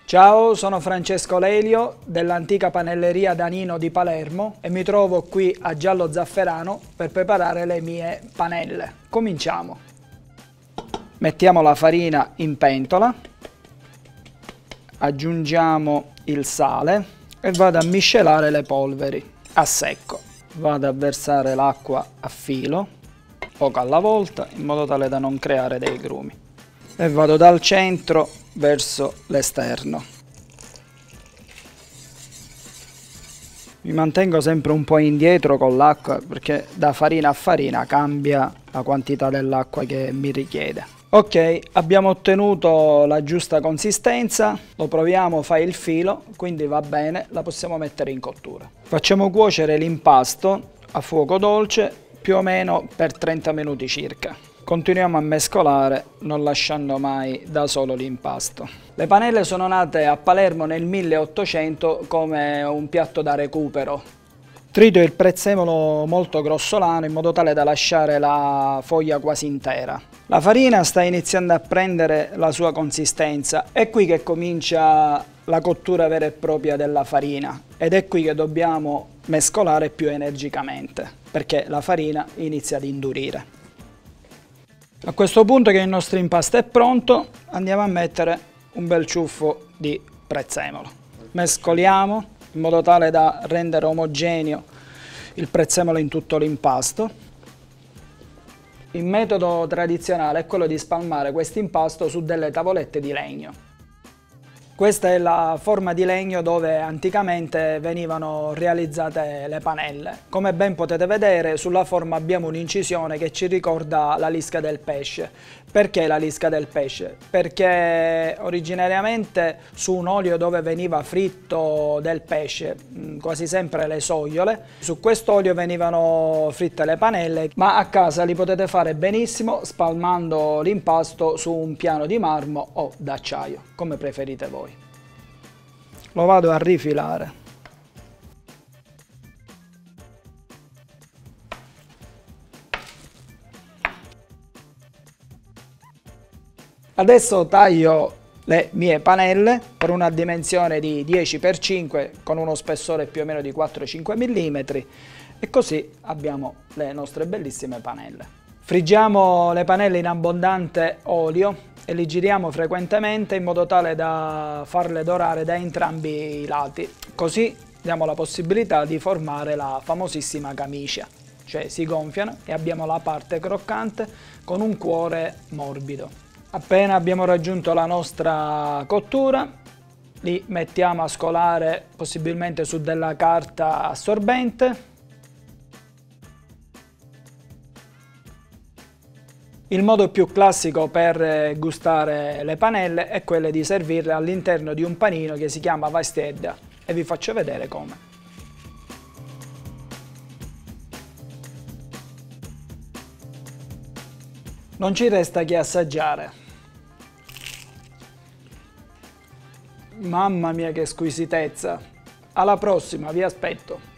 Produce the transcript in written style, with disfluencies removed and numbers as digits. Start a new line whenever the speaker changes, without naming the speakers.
Ciao, sono Francesco Lelio dell'antica panelleria Danino di Palermo e mi trovo qui a Giallo Zafferano per preparare le mie panelle. Cominciamo. Mettiamo la farina in pentola, aggiungiamo il sale e vado a miscelare le polveri a secco. Vado a versare l'acqua a filo, poco alla volta, in modo tale da non creare dei grumi. E vado dal centro verso l'esterno. Mi mantengo sempre un po' indietro con l'acqua perché da farina a farina cambia la quantità dell'acqua che mi richiede. Ok, abbiamo ottenuto la giusta consistenza, lo proviamo, fa il filo, quindi va bene, la possiamo mettere in cottura. Facciamo cuocere l'impasto a fuoco dolce più o meno per 30 minuti circa. Continuiamo a mescolare, non lasciando mai da solo l'impasto. Le panelle sono nate a Palermo nel 1800 come un piatto da recupero. Trito il prezzemolo molto grossolano in modo tale da lasciare la foglia quasi intera. La farina sta iniziando a prendere la sua consistenza, è qui che comincia la cottura vera e propria della farina ed è qui che dobbiamo mescolare più energicamente perché la farina inizia ad indurire. A questo punto che il nostro impasto è pronto, andiamo a mettere un bel ciuffo di prezzemolo. Mescoliamo in modo tale da rendere omogeneo il prezzemolo in tutto l'impasto. Il metodo tradizionale è quello di spalmare questo impasto su delle tavolette di legno. Questa è la forma di legno dove anticamente venivano realizzate le panelle. Come ben potete vedere, sulla forma abbiamo un'incisione che ci ricorda la lisca del pesce. Perché la lisca del pesce? Perché originariamente su un olio dove veniva fritto del pesce, quasi sempre le sogliole, su quest'olio venivano fritte le panelle, ma a casa li potete fare benissimo spalmando l'impasto su un piano di marmo o d'acciaio, come preferite voi. Lo vado a rifilare. Adesso taglio le mie panelle per una dimensione di 10x5 con uno spessore più o meno di 4-5 mm e così abbiamo le nostre bellissime panelle. Friggiamo le panelle in abbondante olio e li giriamo frequentemente in modo tale da farle dorare da entrambi i lati. Così diamo la possibilità di formare la famosissima camicia, cioè si gonfiano e abbiamo la parte croccante con un cuore morbido. Appena abbiamo raggiunto la nostra cottura, li mettiamo a scolare possibilmente su della carta assorbente. Il modo più classico per gustare le panelle è quello di servirle all'interno di un panino che si chiama vastedda e vi faccio vedere come. Non ci resta che assaggiare. Mamma mia che squisitezza! Alla prossima, vi aspetto!